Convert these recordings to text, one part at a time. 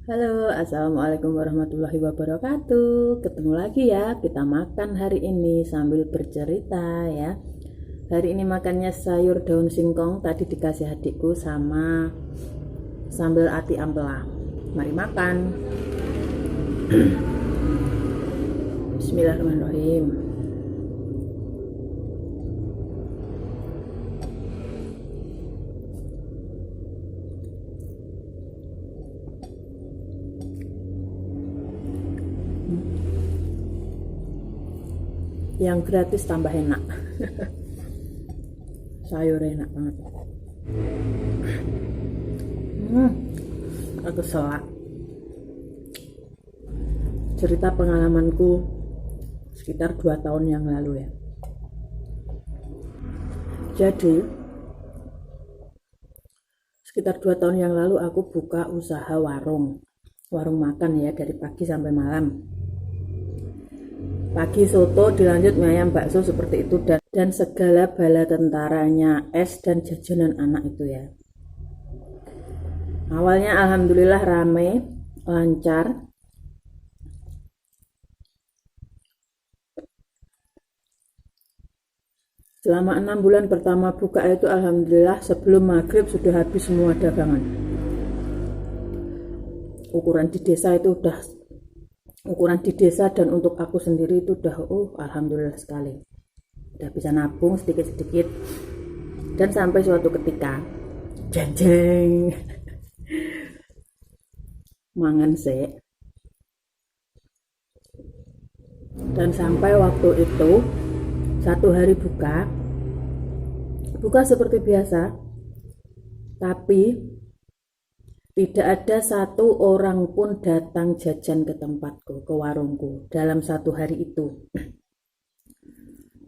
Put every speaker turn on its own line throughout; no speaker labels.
Halo, assalamualaikum warahmatullahi wabarakatuh. Ketemu lagi ya, kita makan hari ini sambil bercerita ya. Hari ini makannya sayur daun singkong, tadi dikasih adikku sama sambal ati ampela. Mari makan. Bismillahirrahmanirrahim. Yang gratis tambah enak. Sayur enak banget. Aku selak. Cerita pengalamanku sekitar 2 tahun yang lalu ya. Jadi sekitar 2 tahun yang lalu aku buka usaha warung makan ya, dari pagi sampai malam. Pagi soto, dilanjut mie ayam, bakso, seperti itu, dan segala bala tentaranya, es dan jajanan anak itu ya. Awalnya alhamdulillah rame, lancar. Selama 6 bulan pertama buka itu alhamdulillah sebelum maghrib sudah habis semua dagangan. Ukuran di desa dan untuk aku sendiri itu udah alhamdulillah sekali, udah bisa nabung sedikit-sedikit. Dan sampai suatu ketika jeng mangan sih, dan sampai waktu itu 1 hari buka seperti biasa, tapi tidak ada 1 orang pun datang jajan ke tempatku, ke warungku dalam 1 hari itu.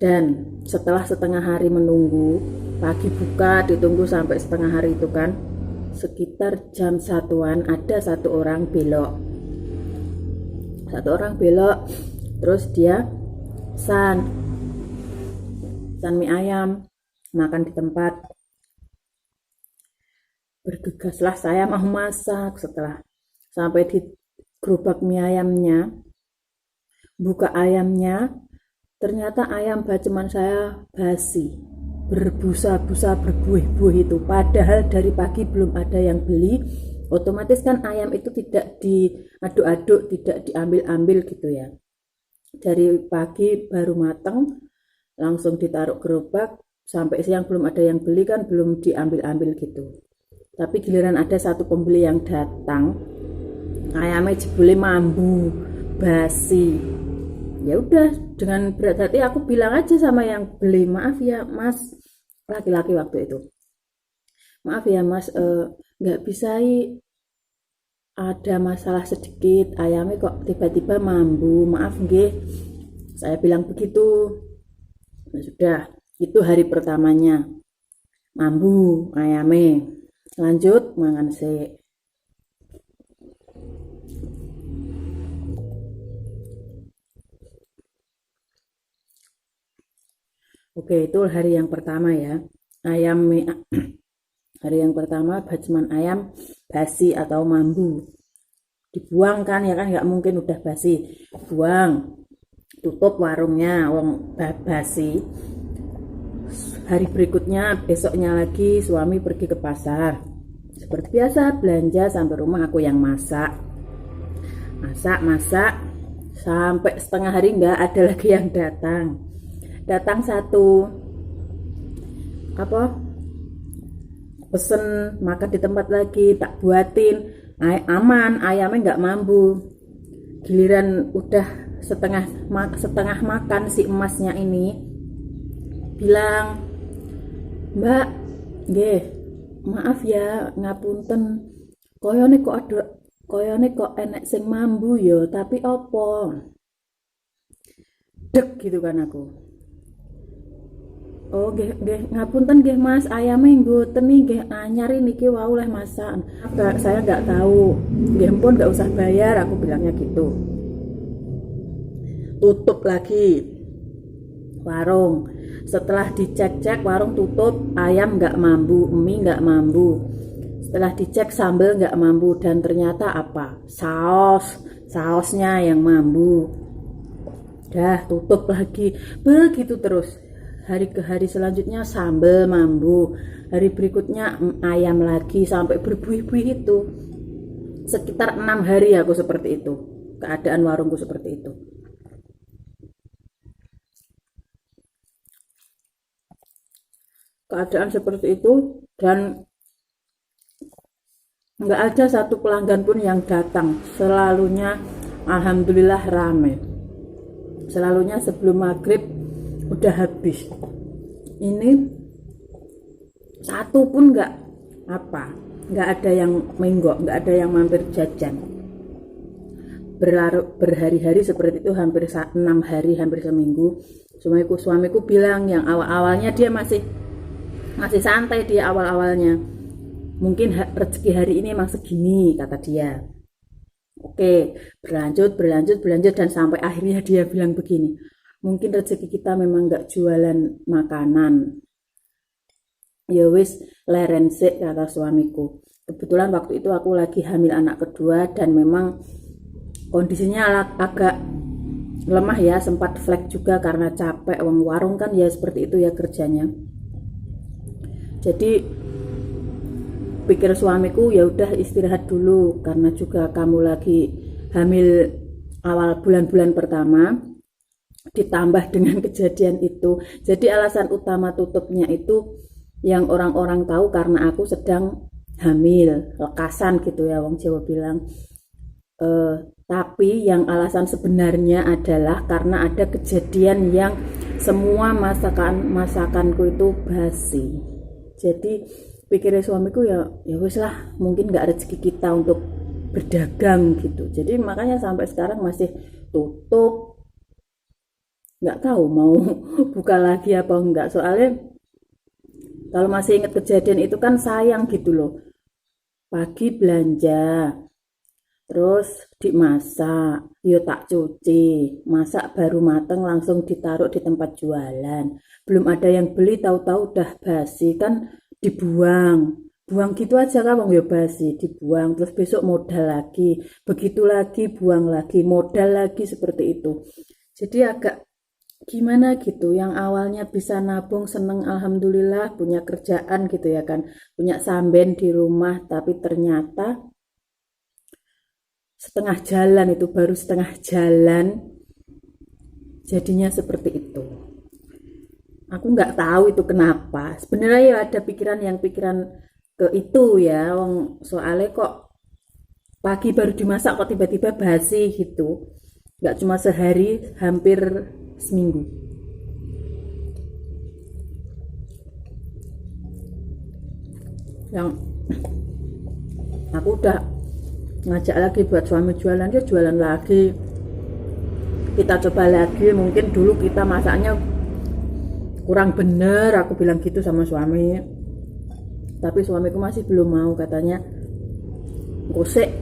Dan setelah setengah hari menunggu, pagi buka ditunggu sampai setengah hari itu kan, sekitar jam 1-an ada 1 orang belok. 1 orang belok, terus dia pesan mie ayam, makan di tempat. Bergegaslah saya mau masak. Setelah sampai di gerobak mie ayamnya, buka ayamnya, ternyata ayam baceman saya basi, berbusa-busa, berbuih-buih itu. Padahal dari pagi belum ada yang beli. Otomatis kan ayam itu tidak diaduk-aduk, tidak diambil-ambil gitu ya. Dari pagi baru mateng, langsung ditaruh gerobak, sampai siang belum ada yang beli kan, belum diambil-ambil gitu. Tapi giliran ada 1 pembeli yang datang, ayamnya jebule mambu, basi. Ya udah, dengan berat hati aku bilang aja sama yang beli, maaf ya mas, laki-laki waktu itu, maaf ya mas, nggak bisa, ada masalah sedikit, ayamnya kok tiba-tiba mambu, maaf nggih, saya bilang begitu. Nah, sudah, itu hari pertamanya mambu ayamnya. Lanjut mangan sih. Oke, itu hari yang pertama ya. Hari yang pertama baceman ayam basi atau mambu. Dibuang kan ya, kan nggak mungkin udah basi. Buang. Tutup warungnya, wong basi. Hari berikutnya, besoknya lagi suami pergi ke pasar. Seperti biasa belanja, sampai rumah aku yang masak, sampai setengah hari nggak ada lagi yang datang. 1 pesen makan di tempat lagi, tak buatin, aman, ayamnya nggak mambu. Giliran udah setengah makan, si emasnya ini bilang, mbak, nggih, maaf ya, ngapunten, koyone kok enek sing mambu ya, tapi opo? Dek gitu kan aku. Oh nggih ngapunten nggih mas, ayame mboten nggih anyar niki wau leh masak. Saya nggak tahu. Nggih pun nggak usah bayar, aku bilangnya gitu. Tutup lagi warung. Setelah dicek-cek warung tutup, ayam nggak mambu, mie nggak mambu. Setelah dicek sambal nggak mampu dan ternyata apa? Sausnya yang mampu. Dah tutup lagi, begitu terus. Hari ke hari selanjutnya sambal mampu, hari berikutnya ayam lagi sampai berbuih-buih itu. Sekitar 6 hari aku seperti itu. Keadaan warungku seperti itu. Keadaan seperti itu dan nggak ada satu pelanggan pun yang datang. Selalunya alhamdulillah rame. Selalunya sebelum maghrib udah habis. Ini satu pun nggak ada yang menggok, nggak ada yang mampir jajan. Berhari-hari seperti itu, hampir 6 hari, hampir seminggu. Suamiku bilang yang awal-awalnya dia masih santai, dia awal-awalnya mungkin rezeki hari ini emang segini, kata dia. Oke, berlanjut dan sampai akhirnya dia bilang begini, mungkin rezeki kita memang nggak jualan makanan. Ya wis, leren sik, kata suamiku. Kebetulan waktu itu aku lagi hamil anak kedua dan memang kondisinya agak lemah ya, sempat flek juga karena capek. Warung kan ya seperti itu ya kerjanya. Jadi pikir suamiku, ya udah istirahat dulu karena juga kamu lagi hamil awal bulan-bulan pertama, ditambah dengan kejadian itu. Jadi alasan utama tutupnya itu yang orang-orang tahu karena aku sedang hamil, lekasan gitu ya, wong Jawa bilang. Tapi yang alasan sebenarnya adalah karena ada kejadian yang semua masakanku itu basi. Jadi pikirnya suamiku ya wis lah, mungkin nggak rezeki kita untuk berdagang gitu. Jadi makanya sampai sekarang masih tutup, nggak tahu mau buka lagi apa enggak. Soalnya kalau masih ingat kejadian itu kan sayang gitu loh. Pagi belanja, terus dimasak, yo tak cuci, masak baru mateng langsung ditaruh di tempat jualan. Belum ada yang beli, tahu-tahu udah basi kan, dibuang gitu aja kan, wong ya basi, dibuang. Terus besok modal lagi, begitu lagi, buang lagi, modal lagi, seperti itu. Jadi agak gimana gitu, yang awalnya bisa nabung seneng alhamdulillah punya kerjaan gitu ya kan, punya samben di rumah, tapi ternyata setengah jalan, itu baru setengah jalan jadinya seperti itu. Aku nggak tahu itu kenapa. Sebenarnya ya ada pikiran ke itu ya, soalnya kok pagi baru dimasak kok tiba-tiba basi gitu. Nggak cuma sehari, hampir seminggu. Yang aku udah ngajak lagi buat suami jualan, dia jualan lagi. Kita coba lagi, mungkin dulu kita masaknya kurang bener, aku bilang gitu sama suami. Tapi suamiku masih belum mau, katanya ngosek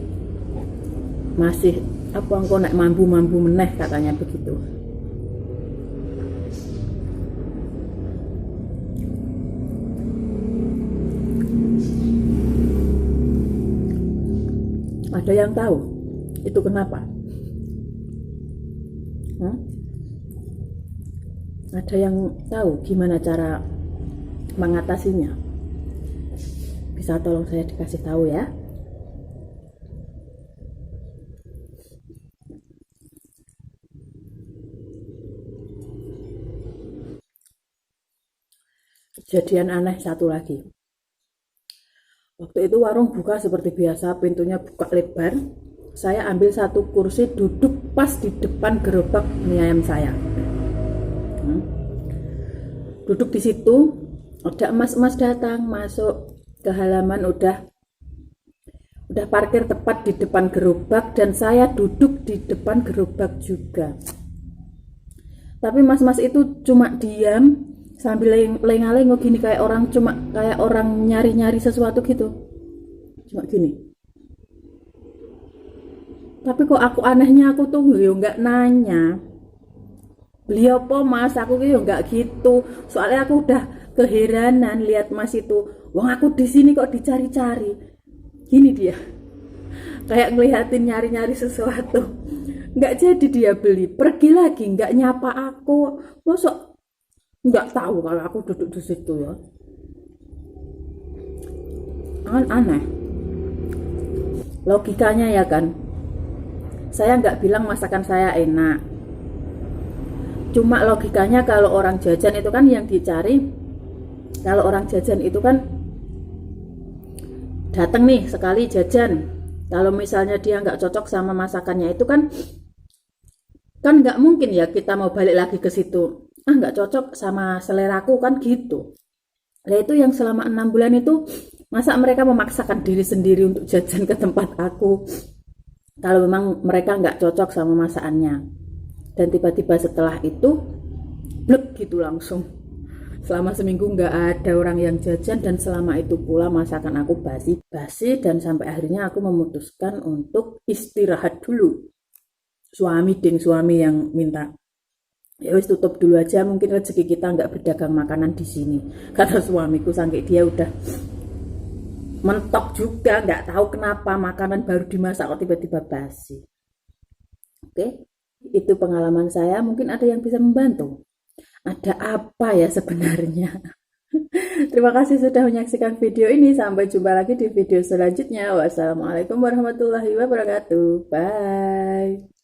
masih apa engkau nek mampu meneh, katanya begitu. Ada yang tahu itu kenapa? Ada yang tahu gimana cara mengatasinya? Bisa tolong saya dikasih tahu ya. Kejadian aneh satu lagi. Waktu itu warung buka seperti biasa, pintunya buka lebar. Saya ambil satu kursi, duduk pas di depan gerobak mie ayam saya. Duduk di situ, ada emas-emas datang masuk ke halaman, udah parkir tepat di depan gerobak dan saya duduk di depan gerobak juga. Tapi mas-mas itu cuma diam sambil lengah-lengah gini, kayak orang nyari-nyari sesuatu gitu, cuma gini. Tapi kok aku anehnya, aku tuh yo nggak nanya beli apa mas, aku yo nggak gitu. Soalnya aku udah keheranan lihat mas itu, wong aku di sini kok dicari-cari. Gini dia, kayak ngeliatin nyari-nyari sesuatu. Nggak jadi dia beli, pergi lagi, nggak nyapa aku. Masuk nggak tahu kalau aku duduk di situ ya. Kan aneh logikanya ya kan. Saya nggak bilang masakan saya enak, cuma logikanya kalau orang jajan itu kan yang dicari, kalau orang jajan itu kan datang nih sekali jajan, kalau misalnya dia nggak cocok sama masakannya itu kan nggak mungkin ya kita mau balik lagi ke situ, nggak cocok sama seleraku kan gitu. Nah itu yang selama 6 bulan itu, masa mereka memaksakan diri sendiri untuk jajan ke tempat aku kalau memang mereka nggak cocok sama masakannya. Dan tiba-tiba setelah itu blek gitu langsung, selama seminggu nggak ada orang yang jajan, dan selama itu pula masakan aku basi dan sampai akhirnya aku memutuskan untuk istirahat dulu. Suami yang minta, ya wis tutup dulu aja, mungkin rezeki kita nggak berdagang makanan di sini, kata suamiku. Sampai dia udah mentok juga, nggak tahu kenapa makanan baru dimasak kok tiba-tiba basi. Oke, itu pengalaman saya, mungkin ada yang bisa membantu. Ada apa ya sebenarnya? Terima kasih sudah menyaksikan video ini. Sampai jumpa lagi di video selanjutnya. Wassalamualaikum warahmatullahi wabarakatuh. Bye.